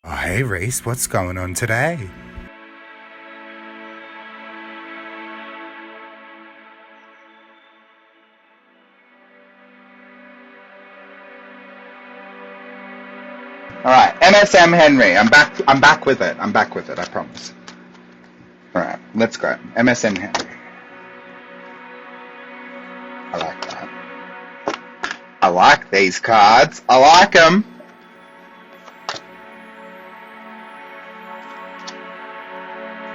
Oh, hey Rhys, what's going on today? Alright, MSM Henri. I'm back with it. I promise. Alright, let's go. MSM Henri. I like that. I like these cards. I like them.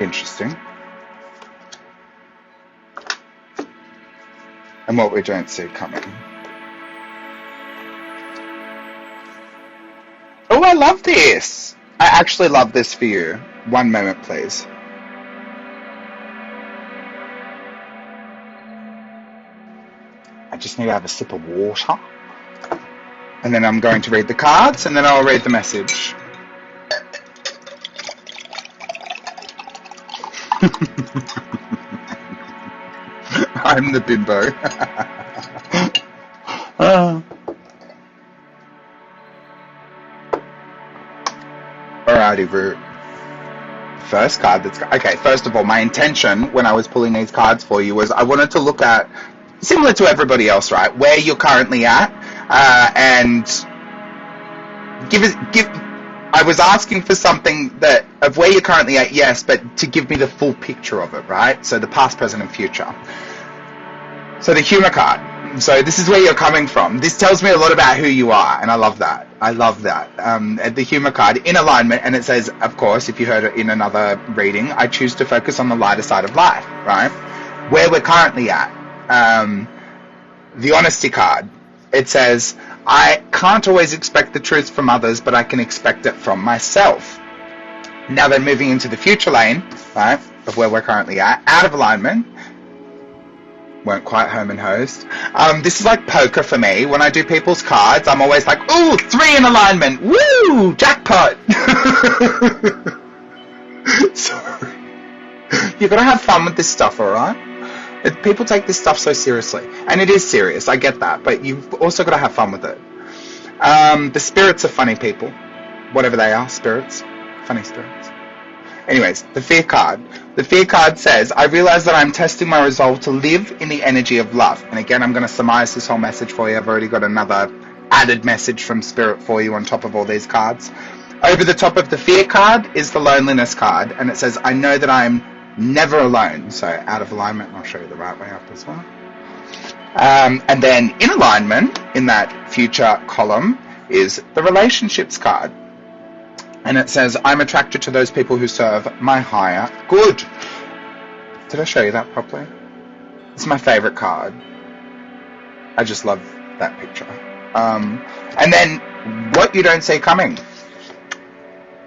Interesting. And what we don't see coming. Oh, I love this. I actually love this for you. One moment, please. I just need to have a sip of water. And then I'm going to read the cards, and then I'll read the message. I'm the bimbo. Alrighty, Root. First card that's... Okay, first of all, my intention when I was pulling these cards for you was I wanted to look at, similar to everybody else, right, where you're currently at, and I was asking for something that, of where you're currently at, yes, but to give me the full picture of it, right? So the past, present, and future. So the humor card. So this is where you're coming from. This tells me a lot about who you are, and I love that. I love that. The humor card, in alignment, and it says, of course, if you heard it in another reading, I choose to focus on the lighter side of life, right? Where we're currently at. The honesty card. It says, I can't always expect the truth from others, but I can expect it from myself. Now then, moving into the future lane, right, of where we're currently at, out of alignment. Weren't quite home and host. This is like poker for me. When I do people's cards, I'm always like, ooh, 3 in alignment. Woo! Jackpot! Sorry. You've got to have fun with this stuff, alright? People take this stuff so seriously. And it is serious, I get that. But you've also got to have fun with it. The spirits are funny people. Whatever they are, spirits. Funny spirits. Anyways, the fear card. The fear card says, I realize that I'm testing my resolve to live in the energy of love. And again, I'm going to surmise this whole message for you. I've already got another added message from Spirit for you on top of all these cards. Over the top of the fear card is the loneliness card. And it says, I know that I'm never alone. So out of alignment, I'll show you the right way up as well. And then in alignment, in that future column, is the relationships card. And it says, I'm attracted to those people who serve my higher good. Did I show you that properly? It's my favorite card. I just love that picture. And then, what you don't see coming.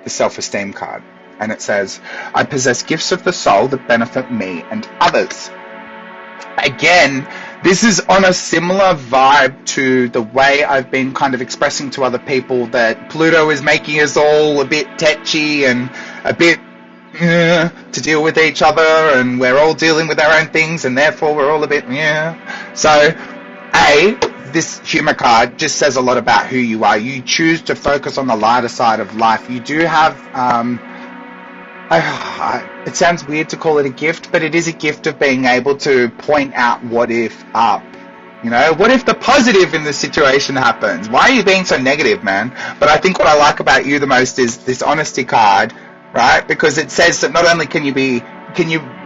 The self-esteem card. And it says, I possess gifts of the soul that benefit me and others. Again, this is on a similar vibe to the way I've been kind of expressing to other people that Pluto is making us all a bit tetchy and a bit to deal with each other, and we're all dealing with our own things, and therefore we're all a bit So, this humor card just says a lot about who you are. You choose to focus on the lighter side of life. You do have... it sounds weird to call it a gift, but it is a gift of being able to point out what if up. You know, what if the positive in the situation happens? Why are you being so negative, man? But I think what I like about you the most is this honesty card, right? Because it says that not only can you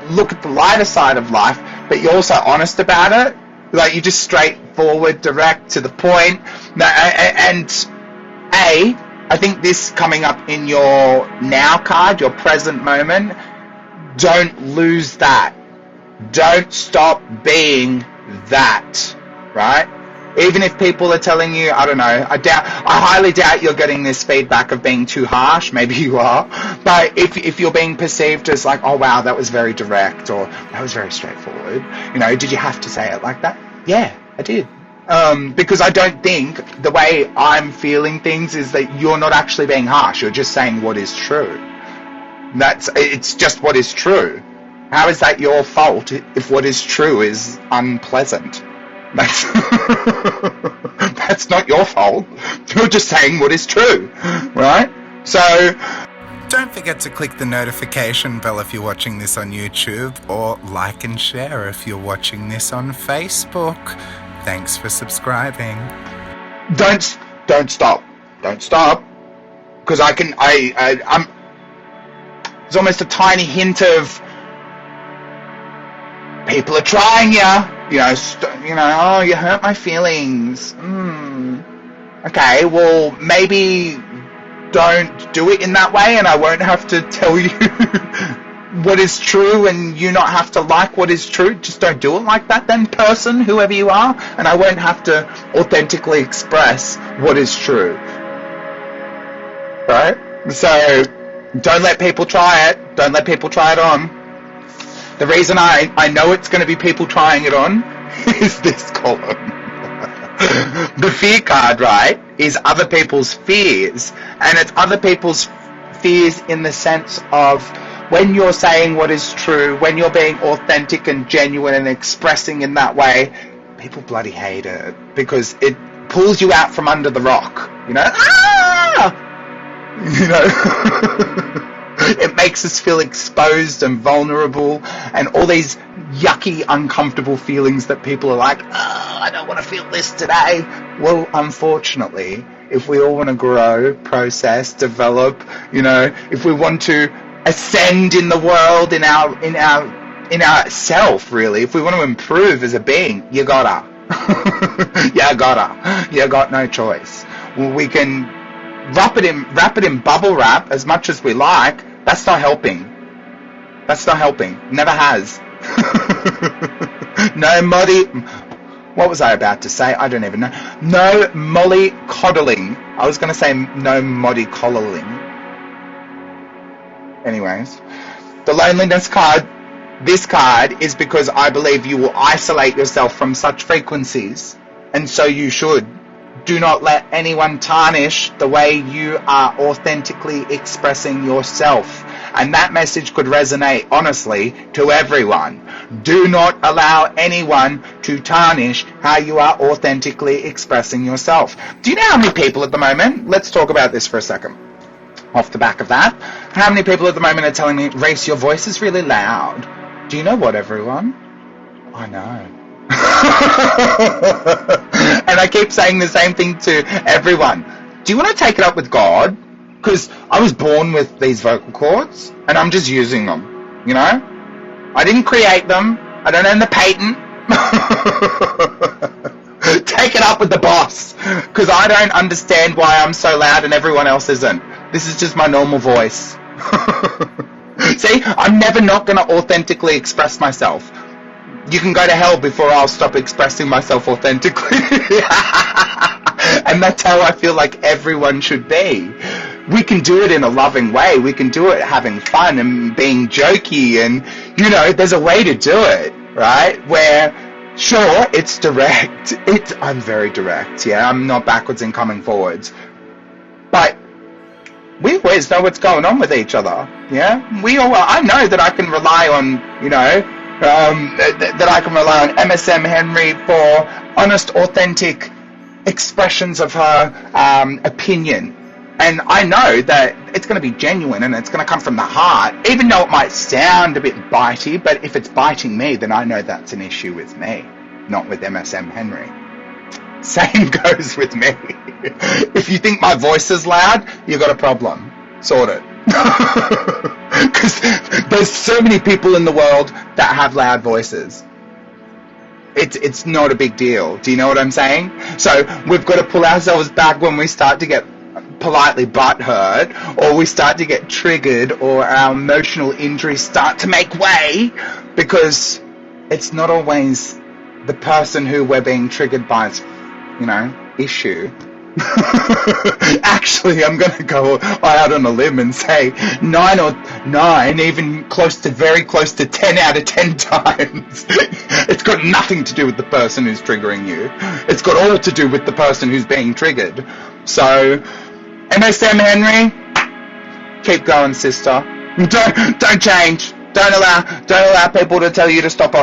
look at the lighter side of life, but you're also honest about it. Like, you're just straightforward, direct, to the point. I think this coming up in your now card, your present moment, don't lose that. Don't stop being that, right? Even if people are telling you, I don't know, I highly doubt you're getting this feedback of being too harsh. Maybe you are. But if you're being perceived as like, oh wow, that was very direct, or that was very straightforward, you know, did you have to say it like that? Yeah, I did. Because I don't think the way I'm feeling things is that you're not actually being harsh. You're just saying what is true. It's just what is true. How is that your fault if what is true is unpleasant? That's not your fault. You're just saying what is true, right? So don't forget to click the notification bell if you're watching this on YouTube, or like and share if you're watching this on Facebook. Thanks for subscribing. Don't stop, because I'm. There's almost a tiny hint of people are trying you. Oh, you hurt my feelings. Okay, well, maybe don't do it in that way, and I won't have to tell you what is true, and you not have to like what is true. Just don't do it like that then, person, whoever you are, and I won't have to authentically express what is true. Right? So, don't let people try it. Don't let people try it on. The reason I know it's going to be people trying it on is this column. The fear card, right, is other people's fears. And it's other people's fears in the sense of when you're saying what is true, when you're being authentic and genuine and expressing in that way, people bloody hate it because it pulls you out from under the rock. It makes us feel exposed and vulnerable, and all these yucky, uncomfortable feelings that people are like, I don't want to feel this today. Well, unfortunately, if we all want to grow, process, develop, if we want to ascend in the world, in our self, really, if we want to improve as a being, you gotta. You got no choice. Well, we can wrap it in bubble wrap as much as we like. That's not helping. Never has. No molly. What was I about to say? I don't even know. No molly coddling. I was going to say no molly coddling. Anyways, the loneliness card. This card is because I believe you will isolate yourself from such frequencies, and so you should. Do not let anyone tarnish the way you are authentically expressing yourself. And that message could resonate, honestly, to everyone. Do not allow anyone to tarnish how you are authentically expressing yourself. Do you know how many people at the moment, let's talk about this for a second, off the back of that, how many people at the moment are telling me, Rhys, your voice is really loud. Do you know what, everyone? I know. And I keep saying the same thing to everyone. Do you want to take it up with God? Because I was born with these vocal cords, and I'm just using them, I didn't create them. I don't own the patent. Take it up with the boss, because I don't understand why I'm so loud and everyone else isn't. This is just my normal voice. See, I'm never not going to authentically express myself. You can go to hell before I'll stop expressing myself authentically. And that's how I feel like everyone should be. We can do it in a loving way. We can do it having fun and being jokey, and, there's a way to do it, right? Where, sure, it's direct. I'm very direct, yeah? I'm not backwards and coming forwards. But we always know what's going on with each other, yeah? I know that I can rely on, that I can rely on MSM Henri for honest, authentic expressions of her opinion. And I know that it's going to be genuine and it's going to come from the heart, even though it might sound a bit bitey, but if it's biting me, then I know that's an issue with me, not with MSM Henri. Same goes with me. If you think my voice is loud, you got a problem. Sort it. Because there's so many people in the world that have loud voices. It's not a big deal. Do you know what I'm saying? So we've got to pull ourselves back when we start to get politely butthurt, or we start to get triggered, or our emotional injuries start to make way, because it's not always the person who we're being triggered by's, issue. Actually, I'm going to go out on a limb and say 9, even very close to 10 out of 10 times. It's got nothing to do with the person who's triggering you. It's got all to do with the person who's being triggered. So, MSM Henri, keep going, sister. Don't change. Don't allow people to tell you to stop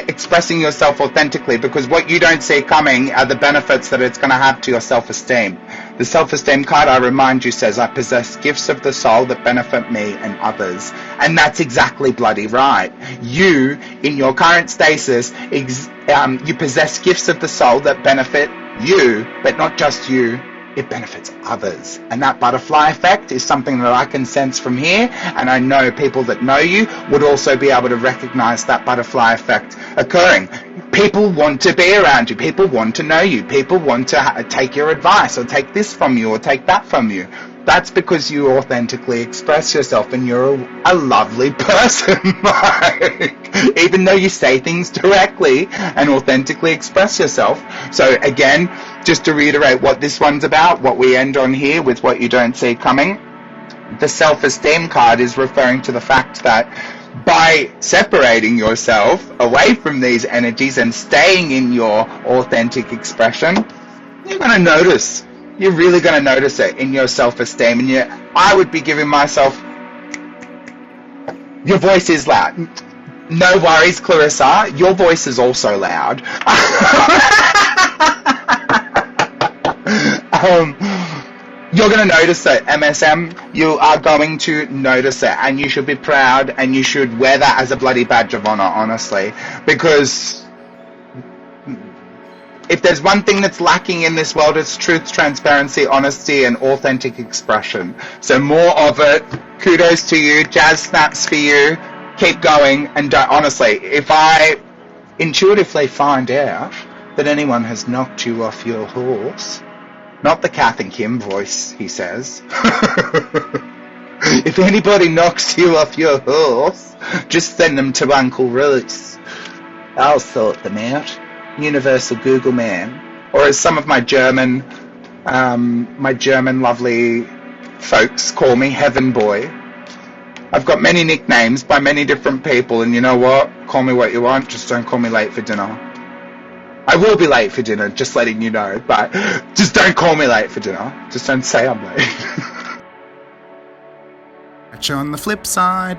expressing yourself authentically, because what you don't see coming are the benefits that it's going to have to your self-esteem. The self-esteem card, I remind you, says, I possess gifts of the soul that benefit me and others. And that's exactly bloody right. You, in your current stasis, you possess gifts of the soul that benefit you, but not just you. It benefits others. And that butterfly effect is something that I can sense from here, and I know people that know you would also be able to recognize that butterfly effect occurring. People want to be around you. People want to know you. People want to take your advice, or take this from you, or take that from you. That's because you authentically express yourself, and you're a lovely person. Even though you say things directly and authentically express yourself. So again, just to reiterate what this one's about, what we end on here with what you don't see coming, the self-esteem card is referring to the fact that by separating yourself away from these energies and staying in your authentic expression, you're going to notice. You're really going to notice it in your self-esteem. And I would be giving myself, your voice is loud. No worries, Clarissa. Your voice is also loud. You're going to notice it, MSM. You are going to notice it, and you should be proud, and you should wear that as a bloody badge of honor, honestly. Because if there's one thing that's lacking in this world, it's truth, transparency, honesty, and authentic expression. So more of it. Kudos to you. Jazz snaps for you. Keep going. And don't, honestly, if I intuitively find out that anyone has knocked you off your horse, not the Kath and Kim voice, he says. If anybody knocks you off your horse, just send them to Uncle Rhys. I'll sort them out. Universal Google man. Or as some of my German lovely folks call me, Heaven Boy. I've got many nicknames by many different people, and you know what? Call me what you want, just don't call me late for dinner. I will be late for dinner, just letting you know, but just don't call me late for dinner. Just don't say I'm late. Catch you on the flip side.